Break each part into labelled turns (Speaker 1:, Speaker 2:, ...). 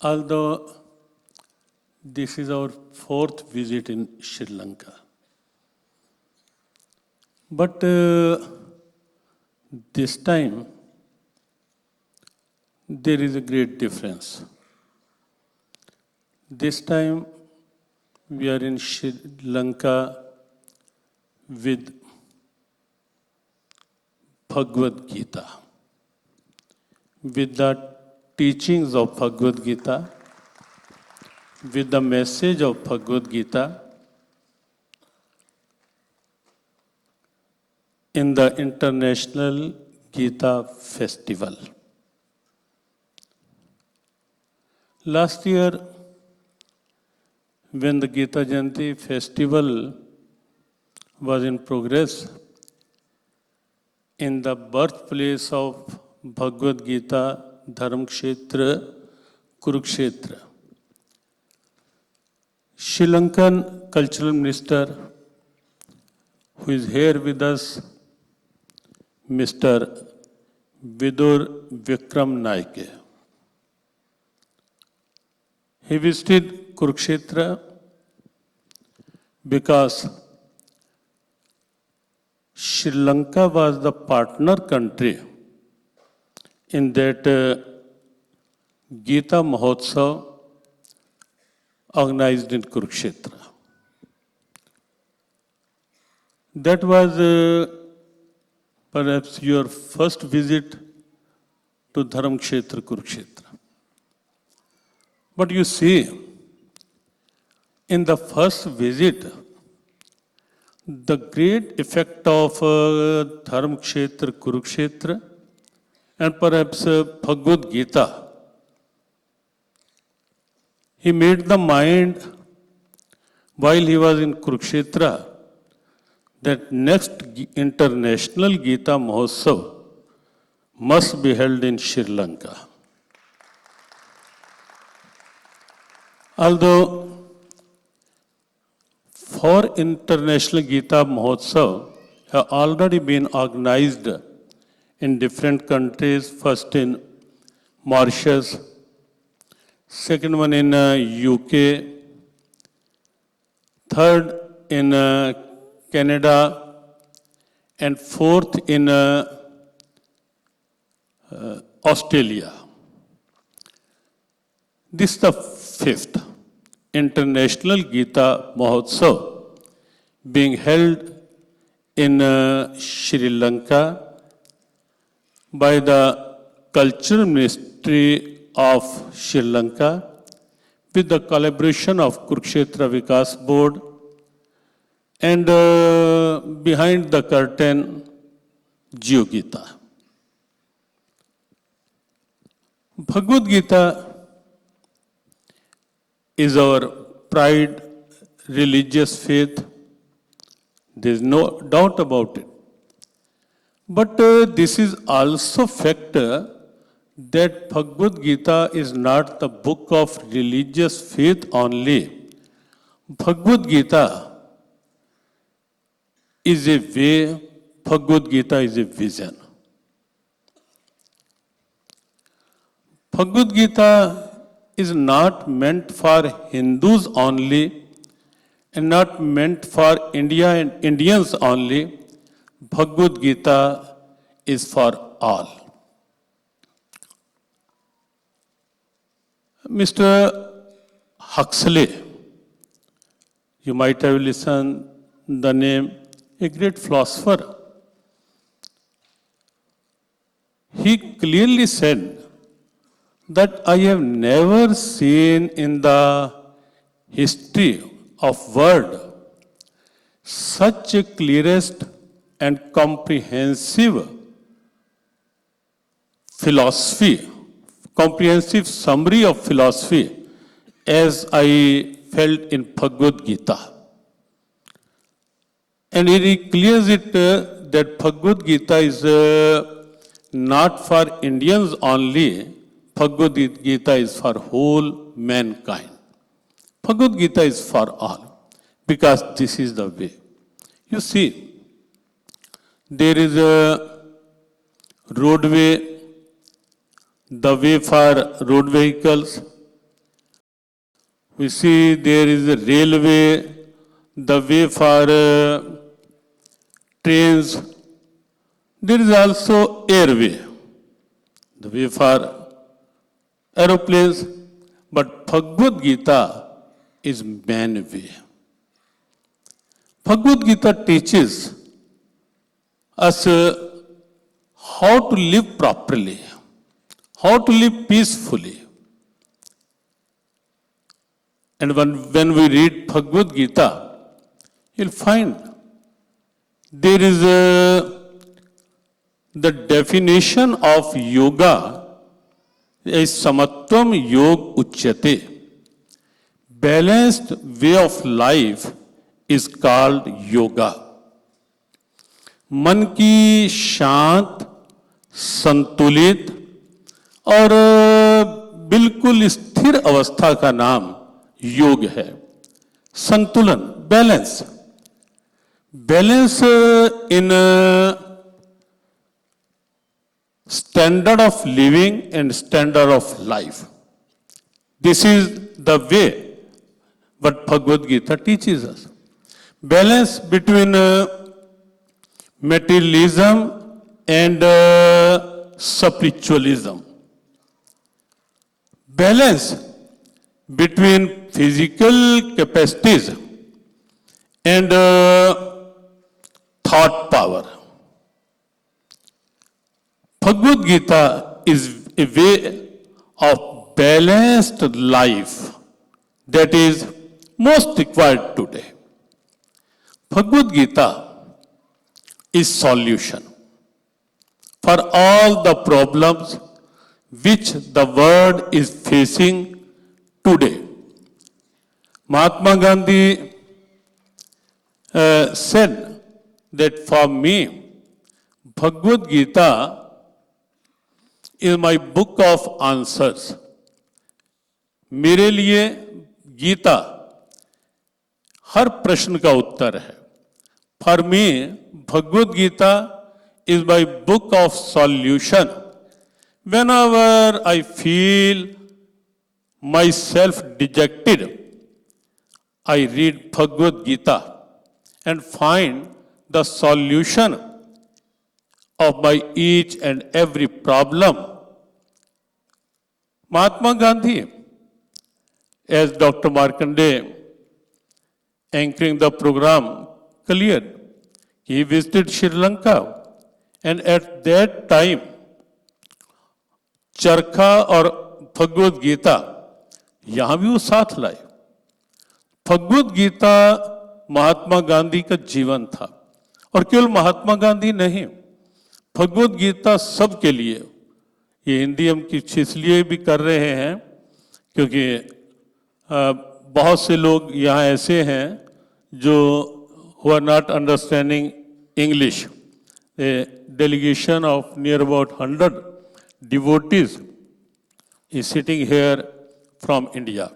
Speaker 1: Although this is our fourth visit in Sri Lanka, but this time there is a great difference. This time we are in Sri Lanka with Bhagavad Gita, with the teachings of Bhagavad Gita, with the message of Bhagavad Gita in the International Gita Festival. Last year, when the Gita Jayanti festival was in progress, in the birthplace of Bhagavad Gita, Dharamkshetra, Kurukshetra, Sri Lankan Cultural Minister, who is here with us, Mr. Vidur Vikram Naike. He visited Kurukshetra because Sri Lanka was the partner country in that Gita Mahotsav organized in Kurukshetra. That was perhaps your first visit to Dharamkshetra, Kurukshetra. But you see, in the first visit, the great effect of Dharamkshetra, Kurukshetra, and perhaps Bhagavad Gita, he made the mind, while he was in Kurukshetra, that next International Gita Mahotsav must be held in Sri Lanka. Although for International Gita Mahotsav have already been organized in different countries, first in Mauritius, second one in UK, third in Canada, and fourth in Australia. This is the fifth International Gita Mahotsav being held in Sri Lanka by the Cultural Ministry of Sri Lanka with the collaboration of Kurukshetra Vikas Board and behind the curtain, GeoGita. Bhagavad Gita is our pride, religious faith. There is no doubt about it. But this is also factor that Bhagavad Gita is not the book of religious faith only. Bhagavad Gita is a way, Bhagavad Gita is a vision. Bhagavad Gita is not meant for Hindus only and not meant for India and Indians only. Bhagavad Gita is for all. Mr. Huxley, you might have listened the name, a great philosopher. He clearly said that I have never seen in the history of world such a clearest and comprehensive philosophy, comprehensive summary of philosophy as I felt in Bhagavad Gita. And he clears it that Bhagavad Gita is not for Indians only. Bhagavad Gita is for whole mankind. Bhagavad Gita is for all because this is the way. You see, there is a roadway, the way for road vehicles, We see there is a railway, the way for trains. There is also airway, the way for aeroplanes. But Bhagavad Gita is man way. Bhagavad Gita teaches us how to live properly, how to live peacefully. And when we read Bhagavad Gita, you'll find there is the definition of yoga is samatvam yog uchyate. Balanced way of life is called yoga. मन की शांत, संतुलित और बिल्कुल स्थिर अवस्था का नाम योग है. संतुलन, balance, balance in standard of living and standard of life. This is the way what Bhagavad Gita teaches us. Balance between materialism and spiritualism. Balance between physical capacities and thought power. Bhagavad Gita is a way of balanced life that is most required today. Bhagavad Gita is solution for all the problems which the world is facing today. Mahatma Gandhi said that for me, Bhagavad Gita is my book of answers. मेरे लिए गीता हर प्रश्न का उत्तर है. For me, Bhagavad Gita is my book of solution. Whenever I feel myself dejected, I read Bhagavad Gita and find the solution of my each and every problem. Mahatma Gandhi, as Dr. Markanday anchoring the program cleared, he visited Sri Lanka, and at that time चरखा और भगवद गीता यहाँ भी वो साथ लाए. भगवद गीता महात्मा गांधी का जीवन था, और केवल महात्मा गांधी नहीं, भगवद गीता सबके लिए. ये हिंदी हम कुछ इसलिए भी कर रहे हैं क्योंकि बहुत से लोग यहाँ ऐसे हैं जो who are not understanding English. A delegation of near about 100 devotees is sitting here from India.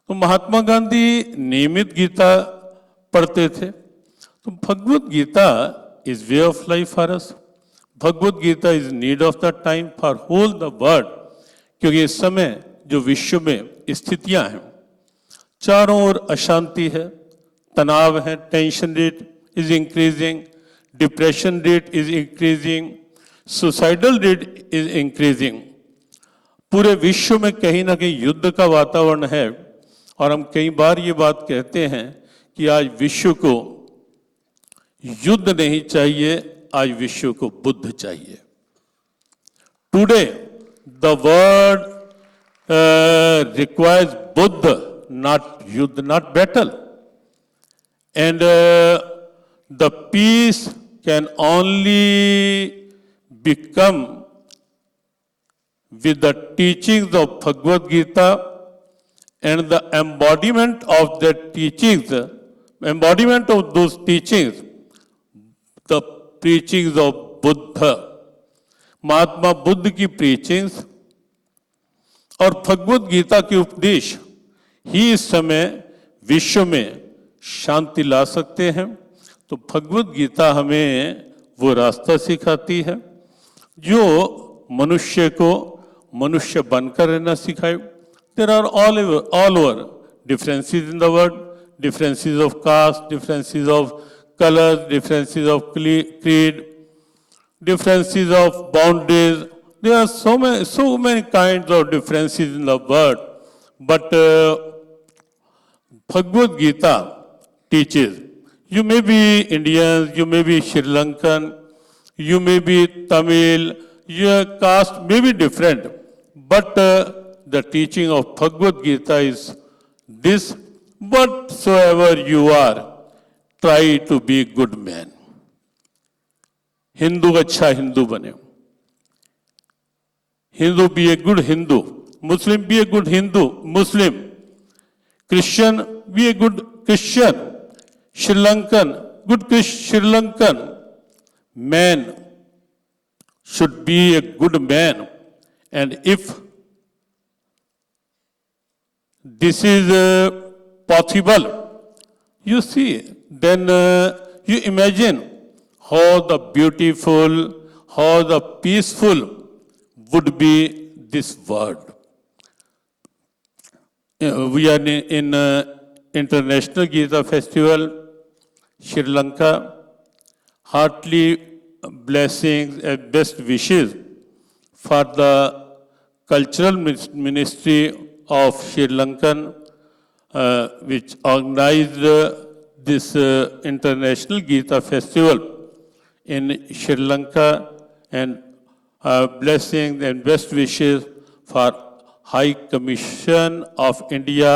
Speaker 1: तो महात्मा गांधी नियमित गीता पढ़ते थे. तो Bhagavad Gita is way of life for us. Bhagavad Gita is need of the time for whole the world. क्योंकि इस समय जो विश्व में स्थितियां हैं, चारों ओर अशांति है, तनाव है, tension rate is increasing, depression rate is increasing, suicidal rate is increasing. पूरे विश्व में कहीं ना कहीं युद्ध का वातावरण है. और हम कई बार ये बात कहते हैं कि आज विश्व को युद्ध नहीं चाहिए, आज विश्व को बुद्ध चाहिए. Today the world requires Buddha, not युद्ध, not battle. And the peace can only become with the teachings of Bhagavad Gita and the embodiment of the teachings, embodiment of those teachings, the preachings of Buddha. Mahatma Buddha की preachings और भगवद गीता के उपदेश ही इस समय विश्व में शांति ला सकते हैं. तो भगवद गीता हमें वो रास्ता सिखाती है जो मनुष्य को मनुष्य बनकर रहना सिखाए, There are all over differences in the world, differences of caste, differences of colors, differences of creed, differences of boundaries. There are so many kinds of differences in the world. But Bhagavad Gita teaches, you may be Indians, you may be Sri Lankan, you may be Tamil, your caste may be different, but the teaching of Bhagavad Gita is this: whatsoever you are, try to be a good man. Hindu अच्छा Hindu बने. Hindu be a good Hindu. Muslim be a good Hindu, Muslim. Christian be a good Christian. Sri Lankan, good Sri Lankan. Man should be a good man. And if this is possible, you see, then you imagine how the beautiful, how the peaceful would be this world. We are in International Gita Festival, Sri Lanka. Heartily blessings and best wishes for the Cultural Ministry of Sri Lankan, which organized this International Gita Festival in Sri Lanka, and blessings and best wishes for High Commission of India